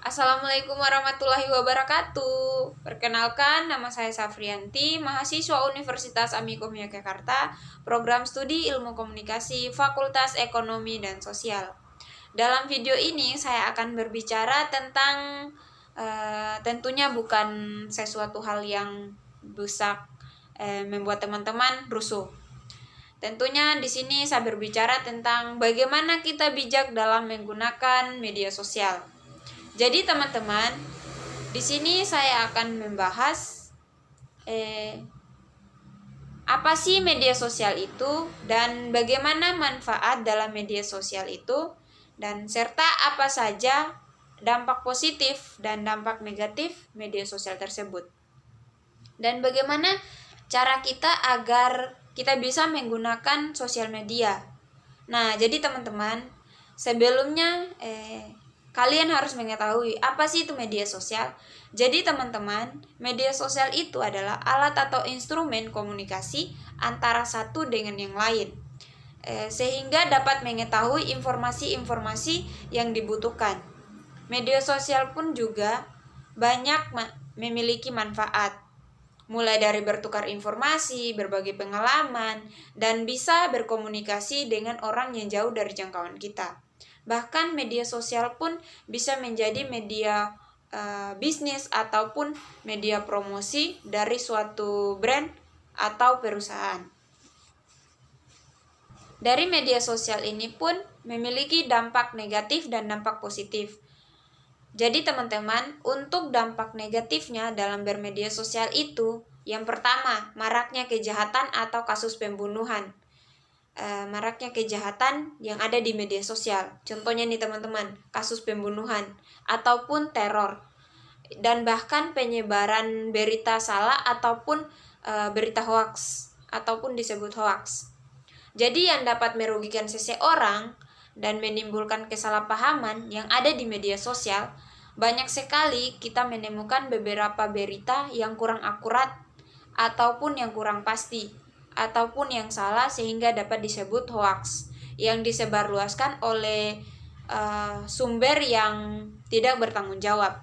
Assalamualaikum warahmatullahi wabarakatuh. Perkenalkan, nama saya Safrianti, mahasiswa Universitas Amikom Yogyakarta, program studi Ilmu Komunikasi, Fakultas Ekonomi dan Sosial. Dalam video ini saya akan berbicara tentang tentunya bukan sesuatu hal yang busak membuat teman-teman rusuh. Tentunya di sini saya berbicara tentang bagaimana kita bijak dalam menggunakan media sosial. Jadi teman-teman, di sini saya akan membahas apa sih media sosial itu dan bagaimana manfaat dalam media sosial itu, dan serta apa saja dampak positif dan dampak negatif media sosial tersebut. Dan bagaimana cara kita agar kita bisa menggunakan sosial media. Nah, jadi teman-teman, sebelumnya kalian harus mengetahui apa sih itu media sosial. Jadi teman-teman, media sosial itu adalah alat atau instrumen komunikasi antara satu dengan yang lain, sehingga dapat mengetahui informasi-informasi yang dibutuhkan. Media sosial pun juga banyak memiliki manfaat, mulai dari bertukar informasi, berbagi pengalaman, dan bisa berkomunikasi dengan orang yang jauh dari jangkauan kita. Bahkan media sosial pun bisa menjadi media bisnis ataupun media promosi dari suatu brand atau perusahaan. Dari media sosial ini pun memiliki dampak negatif dan dampak positif. Jadi teman-teman, untuk dampak negatifnya dalam bermedia sosial itu, yang pertama, maraknya kejahatan atau kasus pembunuhan. Maraknya kejahatan yang ada di media sosial. Contohnya nih teman-teman, kasus pembunuhan ataupun teror. Dan bahkan penyebaran berita salah ataupun berita hoax ataupun disebut hoax. Jadi yang dapat merugikan seseorang dan menimbulkan kesalahpahaman yang ada di media sosial, banyak sekali kita menemukan beberapa berita yang kurang akurat ataupun yang kurang pasti ataupun yang salah sehingga dapat disebut hoax yang disebarluaskan oleh sumber yang tidak bertanggung jawab.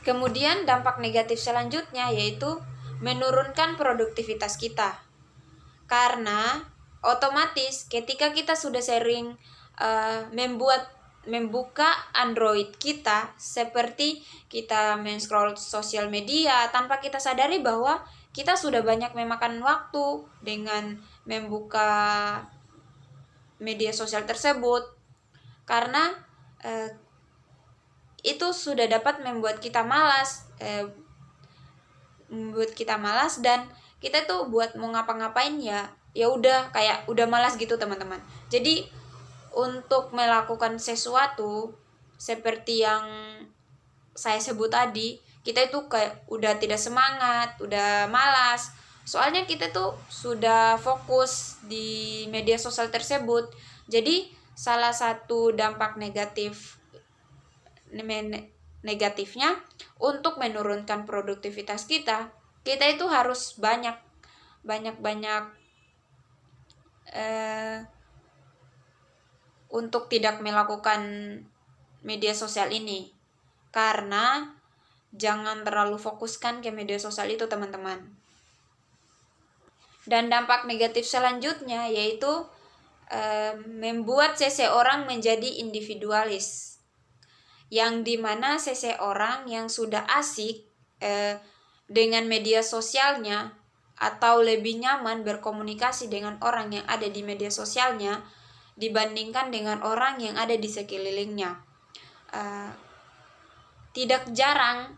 Kemudian dampak negatif selanjutnya yaitu menurunkan produktivitas kita. Karena otomatis ketika kita sudah sering membuka Android kita, seperti kita men-scroll sosial media tanpa kita sadari bahwa kita sudah banyak memakan waktu dengan membuka media sosial tersebut, karena itu sudah dapat membuat kita malas, dan kita tuh buat mau ngapa-ngapain ya udah kayak udah malas gitu teman-teman. Jadi untuk melakukan sesuatu seperti yang saya sebut tadi, kita itu kayak udah tidak semangat, udah malas. Soalnya kita tuh sudah fokus di media sosial tersebut. Jadi salah satu dampak negatifnya untuk menurunkan produktivitas kita itu harus banyak untuk tidak melakukan media sosial ini, karena jangan terlalu fokuskan ke media sosial itu teman-teman. Dan dampak negatif selanjutnya yaitu membuat seseorang menjadi individualis, yang dimana seseorang yang sudah asik dengan media sosialnya atau lebih nyaman berkomunikasi dengan orang yang ada di media sosialnya dibandingkan dengan orang yang ada di sekelilingnya. Tidak jarang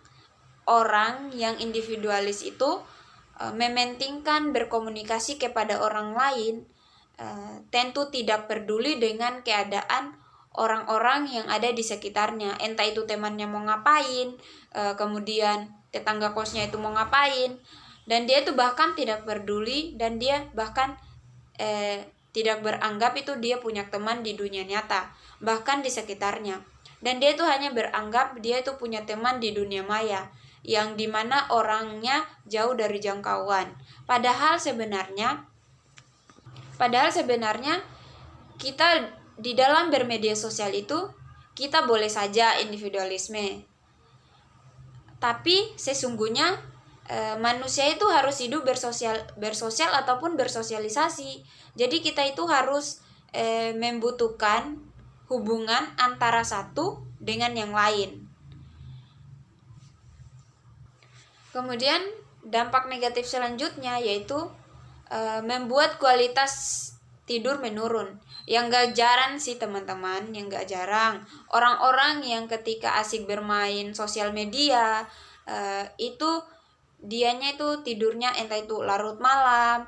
orang yang individualis itu mementingkan berkomunikasi kepada orang lain, tentu tidak peduli dengan keadaan orang-orang yang ada di sekitarnya, entah itu temannya mau ngapain, kemudian tetangga kosnya itu mau ngapain, dan dia itu bahkan tidak peduli, dan dia bahkan tidak beranggap itu dia punya teman di dunia nyata, bahkan di sekitarnya. Dan dia itu hanya beranggap dia itu punya teman di dunia maya, yang dimana orangnya jauh dari jangkauan. Padahal sebenarnya kita di dalam bermedia sosial itu kita boleh saja individualisme. Tapi sesungguhnya manusia itu harus hidup bersosial ataupun bersosialisasi. Jadi kita itu harus membutuhkan hubungan antara satu dengan yang lain. Kemudian dampak negatif selanjutnya yaitu membuat kualitas tidur menurun. Yang gak jarang sih teman-teman, yang gak jarang orang-orang yang ketika asik bermain sosial media itu dianya itu tidurnya entah itu larut malam,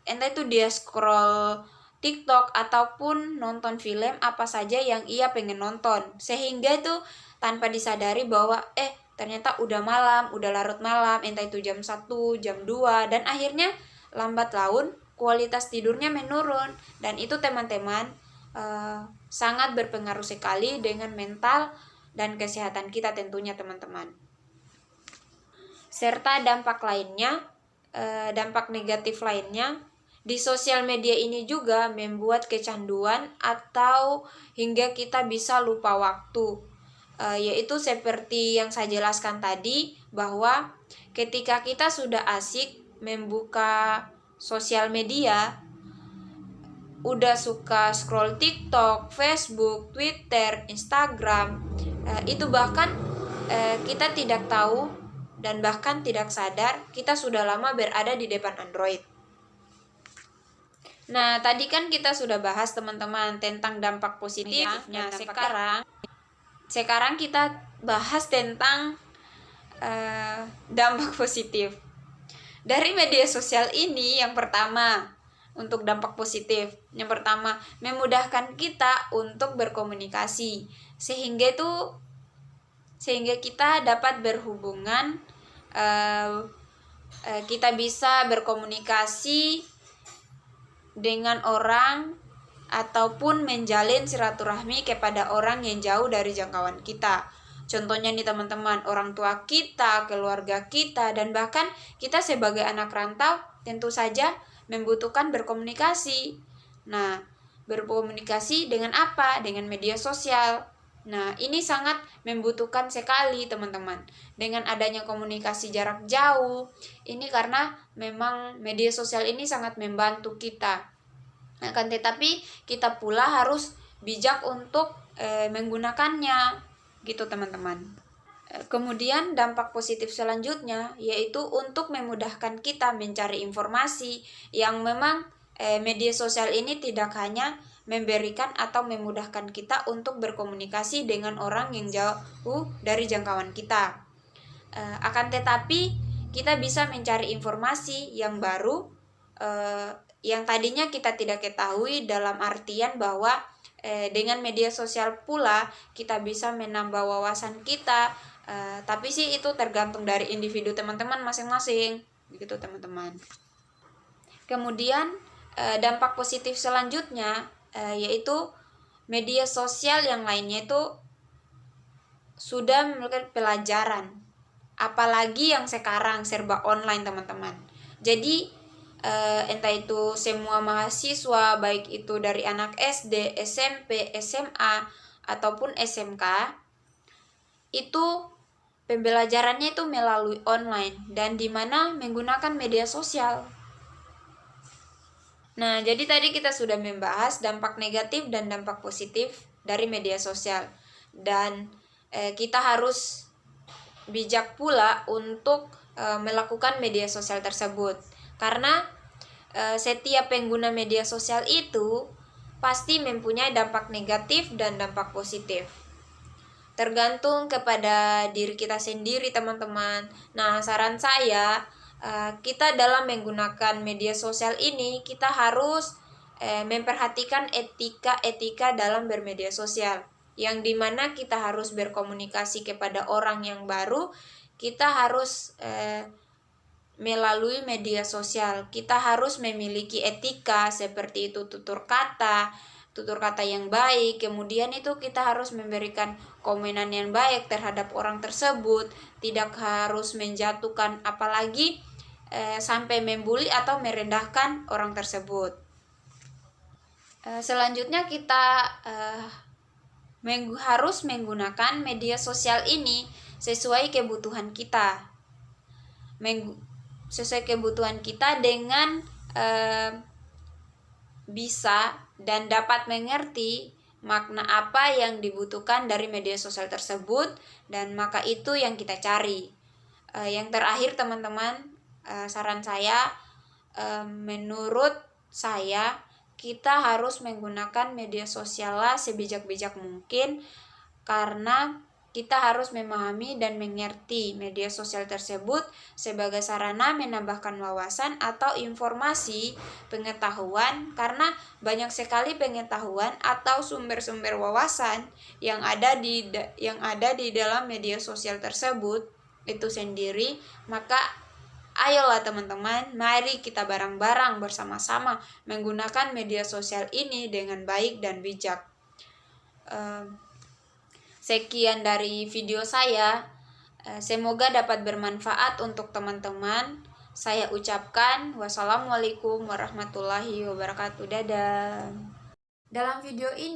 entah itu dia scroll TikTok ataupun nonton film apa saja yang ia pengen nonton, sehingga itu tanpa disadari bahwa ternyata udah malam, udah larut malam, entah itu jam 1, jam 2, dan akhirnya lambat laun kualitas tidurnya menurun. Dan itu teman-teman sangat berpengaruh sekali dengan mental dan kesehatan kita tentunya teman-teman. Serta dampak lainnya, dampak negatif lainnya, di sosial media ini juga membuat kecanduan atau hingga kita bisa lupa waktu. Yaitu seperti yang saya jelaskan tadi, bahwa ketika kita sudah asik membuka sosial media, udah suka scroll TikTok, Facebook, Twitter, Instagram, itu bahkan kita tidak tahu dan bahkan tidak sadar kita sudah lama berada di depan Android. Nah, tadi kan kita sudah bahas teman-teman tentang dampak positif. Nah, sekarang kita bahas tentang dampak positif dari media sosial ini. Yang pertama, untuk dampak positif, yang pertama memudahkan kita untuk berkomunikasi, sehingga kita dapat berhubungan, kita bisa berkomunikasi dengan orang ataupun menjalin silaturahmi kepada orang yang jauh dari jangkauan kita. Contohnya nih teman-teman, orang tua kita, keluarga kita, dan bahkan kita sebagai anak rantau tentu saja membutuhkan berkomunikasi. Nah, berkomunikasi dengan apa? Dengan media sosial. Nah, ini sangat membutuhkan sekali teman-teman. Dengan adanya komunikasi jarak jauh, ini karena memang media sosial ini sangat membantu kita. Akan tetapi kita pula harus bijak untuk menggunakannya, gitu teman-teman. Kemudian dampak positif selanjutnya yaitu untuk memudahkan kita mencari informasi, yang memang media sosial ini tidak hanya memberikan atau memudahkan kita untuk berkomunikasi dengan orang yang jauh dari jangkauan kita, akan tetapi kita bisa mencari informasi yang baru, yang tadinya kita tidak ketahui, dalam artian bahwa dengan media sosial pula kita bisa menambah wawasan kita, tapi sih itu tergantung dari individu teman-teman masing-masing, begitu teman-teman. Kemudian dampak positif selanjutnya yaitu media sosial yang lainnya itu sudah memberikan pelajaran, apalagi yang sekarang serba online teman-teman. Jadi entah itu semua mahasiswa, baik itu dari anak SD, SMP, SMA, ataupun SMK, itu pembelajarannya itu melalui online dan dimana menggunakan media sosial. Nah, jadi tadi kita sudah membahas dampak negatif dan dampak positif dari media sosial, dan kita harus bijak pula untuk melakukan media sosial tersebut. Karena setiap pengguna media sosial itu pasti mempunyai dampak negatif dan dampak positif. Tergantung kepada diri kita sendiri teman-teman. Nah, saran saya, kita dalam menggunakan media sosial ini, kita harus memperhatikan etika dalam bermedia sosial. Yang dimana kita harus berkomunikasi kepada orang yang baru, kita harus melalui media sosial. Kita harus memiliki etika seperti itu, tutur kata yang baik. Kemudian itu kita harus memberikan komenan yang baik terhadap orang tersebut, tidak harus menjatuhkan, apalagi sampai membuli atau merendahkan orang tersebut. Selanjutnya kita harus menggunakan media sosial ini sesuai kebutuhan kita. Sesuai kebutuhan kita dengan bisa dan dapat mengerti makna apa yang dibutuhkan dari media sosial tersebut, dan maka itu yang kita cari. Yang terakhir teman-teman, saran saya, menurut saya kita harus menggunakan media sosial sebijak-bijak mungkin, karena kita harus memahami dan mengerti media sosial tersebut sebagai sarana menambahkan wawasan atau informasi pengetahuan, karena banyak sekali pengetahuan atau sumber-sumber wawasan yang ada di dalam media sosial tersebut itu sendiri. Maka ayolah teman-teman, mari kita bareng-bareng bersama-sama menggunakan media sosial ini dengan baik dan bijak. Sekian dari video saya, semoga dapat bermanfaat untuk teman-teman. Saya ucapkan wassalamualaikum warahmatullahi wabarakatuh. Dadah. Dalam video ini